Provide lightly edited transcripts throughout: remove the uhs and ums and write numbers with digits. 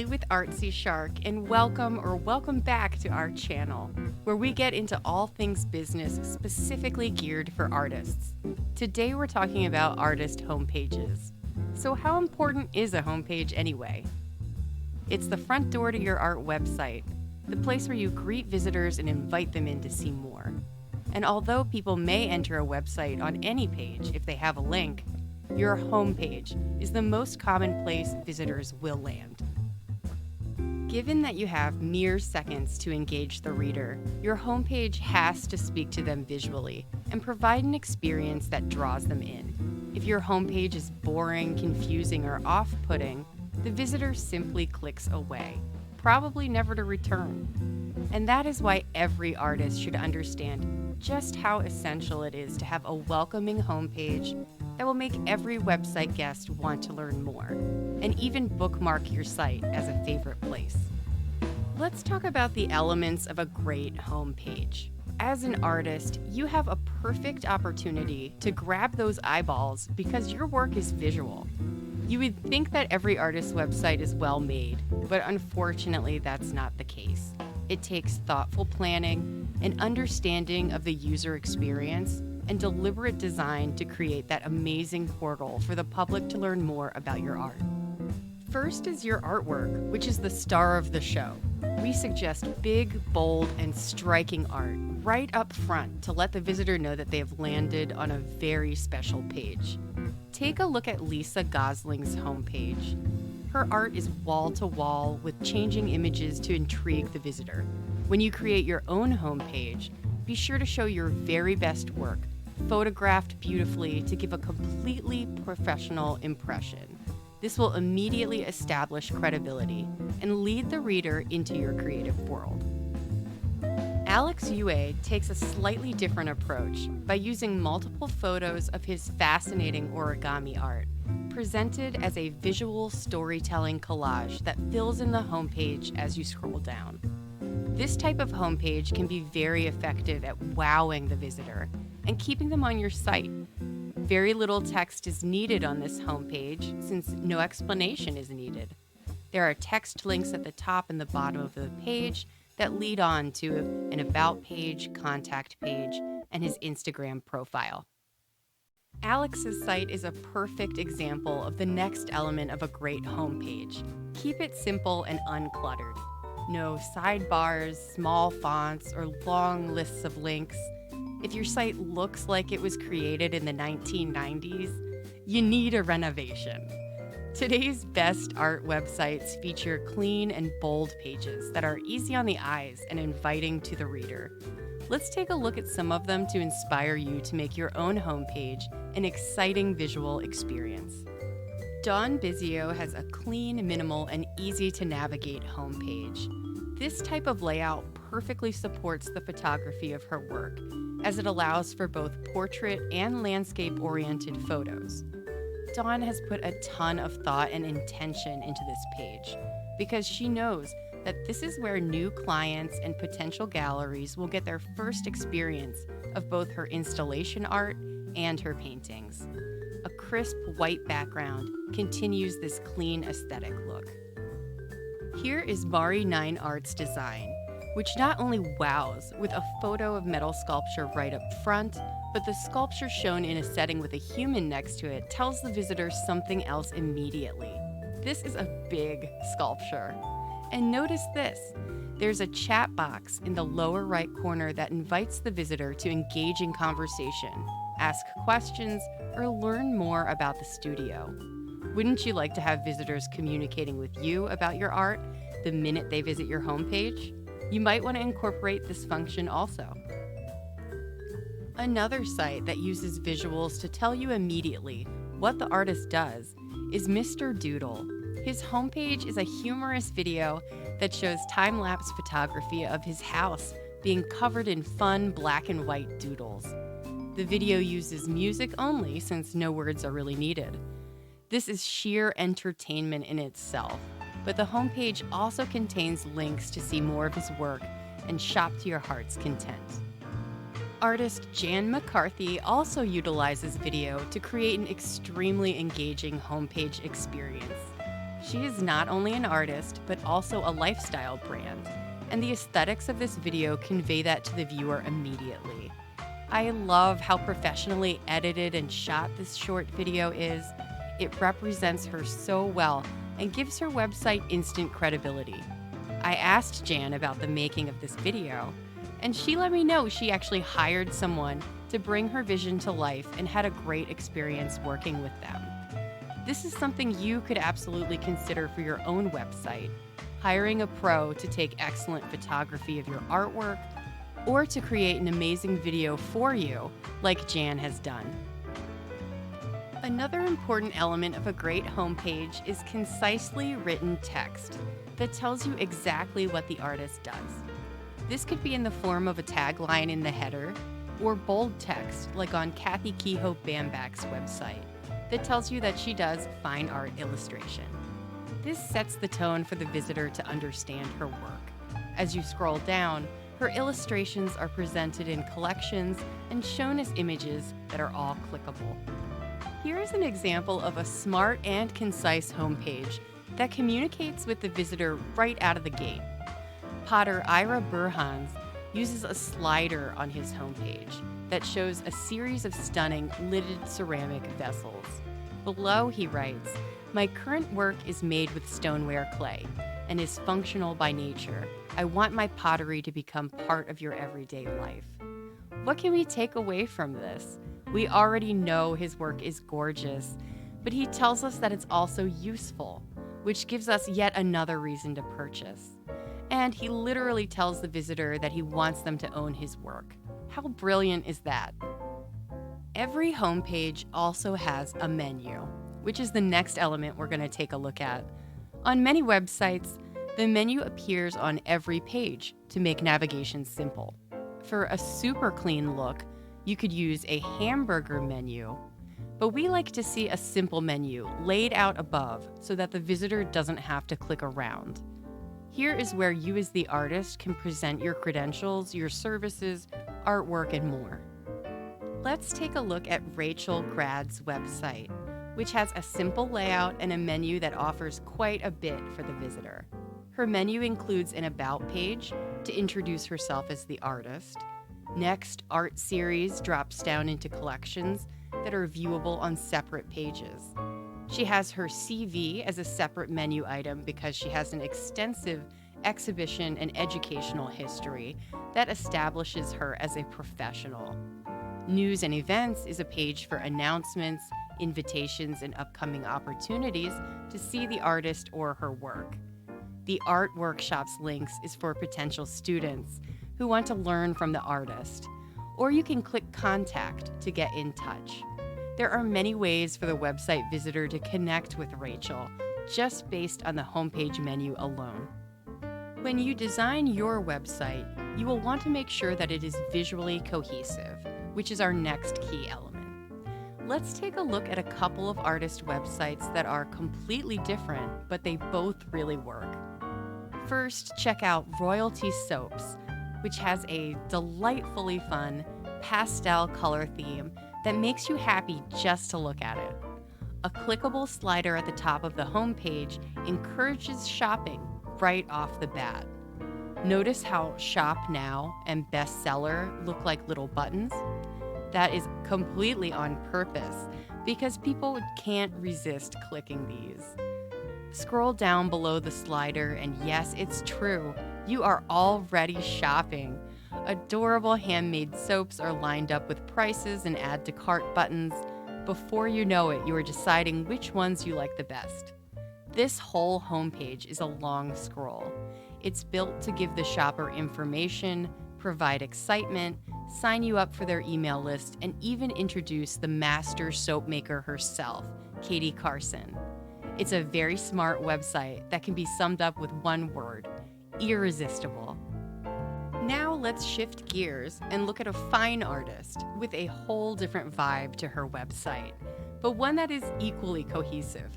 Allie with Artsy Shark, and welcome back to our channel, where we get into all things business specifically geared for artists. Today we're talking about artist homepages. So how important is a homepage anyway? It's the front door to your art website, the place where you greet visitors and invite them in to see more. And although people may enter a website on any page if they have a link, your homepage is the most common place visitors will land. Given that you have mere seconds to engage the reader, your homepage has to speak to them visually and provide an experience that draws them in. If your homepage is boring, confusing, or off-putting, the visitor simply clicks away, probably never to return. And that is why every artist should understand just how essential it is to have a welcoming homepage that will make every website guest want to learn more, and even bookmark your site as a favorite place. Let's talk about the elements of a great homepage. As an artist, you have a perfect opportunity to grab those eyeballs because your work is visual. You would think that every artist's website is well made, but unfortunately that's not the case. It takes thoughtful planning, an understanding of the user experience, and deliberate design to create that amazing portal for the public to learn more about your art. First is your artwork, which is the star of the show. We suggest big, bold, and striking art right up front to let the visitor know that they have landed on a very special page. Take a look at Lisa Gosling's homepage. Her art is wall-to-wall with changing images to intrigue the visitor. When you create your own homepage, be sure to show your very best work, photographed beautifully to give a completely professional impression. This will immediately establish credibility and lead the reader into your creative world. Alex Yue takes a slightly different approach by using multiple photos of his fascinating origami art, presented as a visual storytelling collage that fills in the homepage as you scroll down. This type of homepage can be very effective at wowing the visitor and keeping them on your site. Very little text is needed on this homepage since no explanation is needed. There are text links at the top and the bottom of the page that lead on to an about page, contact page, and his Instagram profile. Alex's site is a perfect example of the next element of a great homepage. Keep it simple and uncluttered. No sidebars, small fonts, or long lists of links. If your site looks like it was created in the 1990s, you need a renovation. Today's best art websites feature clean and bold pages that are easy on the eyes and inviting to the reader. Let's take a look at some of them to inspire you to make your own homepage an exciting visual experience. Dawn Bisio has a clean, minimal, and easy to navigate homepage. This type of layout perfectly supports the photography of her work, as it allows for both portrait and landscape-oriented photos. Dawn has put a ton of thought and intention into this page because she knows that this is where new clients and potential galleries will get their first experience of both her installation art and her paintings. A crisp white background continues this clean aesthetic look. Here is Mari 9 Art's design, which not only wows with a photo of metal sculpture right up front, but the sculpture shown in a setting with a human next to it tells the visitor something else immediately. This is a big sculpture. And notice this, there's a chat box in the lower right corner that invites the visitor to engage in conversation, ask questions, or learn more about the studio. Wouldn't you like to have visitors communicating with you about your art the minute they visit your homepage? You might want to incorporate this function also. Another site that uses visuals to tell you immediately what the artist does is Mr. Doodle. His homepage is a humorous video that shows time-lapse photography of his house being covered in fun black and white doodles. The video uses music only since no words are really needed. This is sheer entertainment in itself, but the homepage also contains links to see more of his work and shop to your heart's content. Artist Jan McCarthy also utilizes video to create an extremely engaging homepage experience. She is not only an artist, but also a lifestyle brand, and the aesthetics of this video convey that to the viewer immediately. I love how professionally edited and shot this short video is. It represents her so well and gives her website instant credibility. I asked Jan about the making of this video, and she let me know she actually hired someone to bring her vision to life and had a great experience working with them. This is something you could absolutely consider for your own website, hiring a pro to take excellent photography of your artwork or to create an amazing video for you, like Jan has done. Another important element of a great homepage is concisely written text that tells you exactly what the artist does. This could be in the form of a tagline in the header, or bold text like on Kehoe Bambeck's website that tells you that she does fine art illustration. This sets the tone for the visitor to understand her work. As you scroll down, her illustrations are presented in collections and shown as images that are all clickable. Here's an example of a smart and concise homepage that communicates with the visitor right out of the gate. Potter Ira Burhans uses a slider on his homepage that shows a series of stunning lidded ceramic vessels. Below, he writes, "My current work is made with stoneware clay and is functional by nature. I want my pottery to become part of your everyday life." What can we take away from this? We already know his work is gorgeous, but he tells us that it's also useful, which gives us yet another reason to purchase. And he literally tells the visitor that he wants them to own his work. How brilliant is that? Every homepage also has a menu, which is the next element we're going to take a look at. On many websites, the menu appears on every page to make navigation simple. For a super clean look, you could use a hamburger menu, but we like to see a simple menu laid out above so that the visitor doesn't have to click around. Here is where you as the artist can present your credentials, your services, artwork, and more. Let's take a look at Rachael Grad's website, which has a simple layout and a menu that offers quite a bit for the visitor. Her menu includes an About page to introduce herself as the artist. Next, Art Series drops down into collections that are viewable on separate pages. She has her CV as a separate menu item because she has an extensive exhibition and educational history that establishes her as a professional. News and Events is a page for announcements, invitations, and upcoming opportunities to see the artist or her work. The Art Workshops links is for potential students who want to learn from the artist, or you can click Contact to get in touch. There are many ways for the website visitor to connect with Rachael, just based on the homepage menu alone. When you design your website, you will want to make sure that it is visually cohesive, which is our next key element. Let's take a look at a couple of artist websites that are completely different, but they both really work. First, check out Royalty Soaps, which has a delightfully fun pastel color theme that makes you happy just to look at it. A clickable slider at the top of the homepage encourages shopping right off the bat. Notice how Shop Now and Bestseller look like little buttons? That is completely on purpose because people can't resist clicking these. Scroll down below the slider and yes, it's true, you are already shopping. Adorable handmade soaps are lined up with prices and add to cart buttons. Before you know it, you are deciding which ones you like the best. This whole homepage is a long scroll. It's built to give the shopper information, provide excitement, sign you up for their email list, and even introduce the master soap maker herself, Katie Carson. It's a very smart website that can be summed up with one word: irresistible. Now let's shift gears and look at a fine artist with a whole different vibe to her website, but one that is equally cohesive.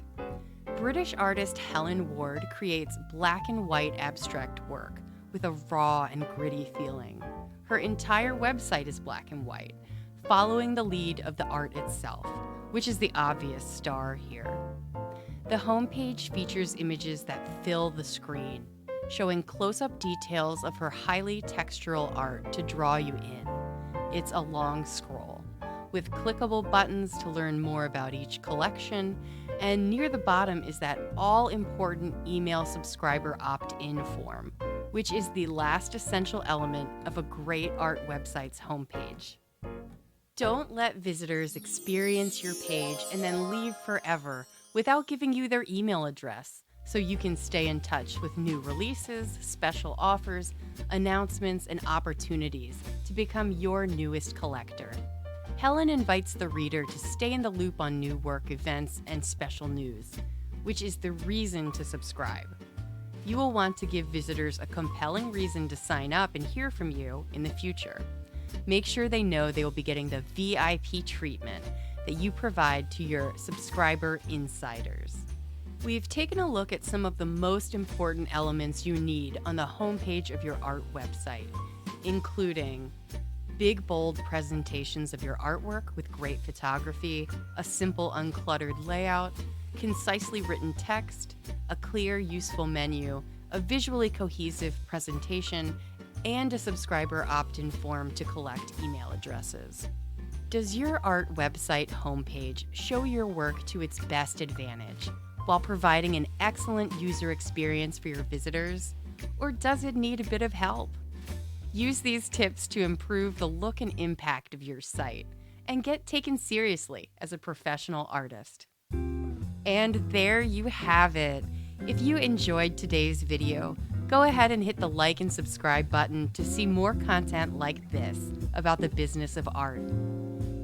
British artist Helen Ward creates black and white abstract work with a raw and gritty feeling. Her entire website is black and white, following the lead of the art itself, which is the obvious star here. The homepage features images that fill the screen, showing close-up details of her highly textural art to draw you in. It's a long scroll, with clickable buttons to learn more about each collection, and near the bottom is that all-important email subscriber opt-in form, which is the last essential element of a great art website's homepage. Don't let visitors experience your page and then leave forever without giving you their email address, so you can stay in touch with new releases, special offers, announcements, and opportunities to become your newest collector. Helen invites the reader to stay in the loop on new work events and special news, which is the reason to subscribe. You will want to give visitors a compelling reason to sign up and hear from you in the future. Make sure they know they will be getting the VIP treatment that you provide to your subscriber insiders. We've taken a look at some of the most important elements you need on the homepage of your art website, including big, bold presentations of your artwork with great photography, a simple, uncluttered layout, concisely written text, a clear, useful menu, a visually cohesive presentation, and a subscriber opt-in form to collect email addresses. Does your art website homepage show your work to its best advantage while providing an excellent user experience for your visitors? Or does it need a bit of help? Use these tips to improve the look and impact of your site and get taken seriously as a professional artist. And there you have it. If you enjoyed today's video, go ahead and hit the like and subscribe button to see more content like this about the business of art.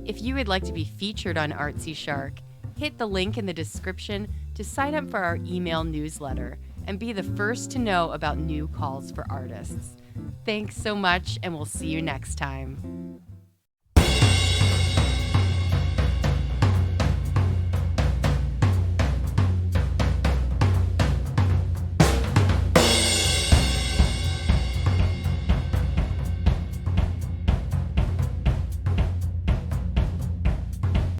If you would like to be featured on Artsy Shark, hit the link in the description to sign up for our email newsletter and be the first to know about new calls for artists. Thanks so much, and we'll see you next time.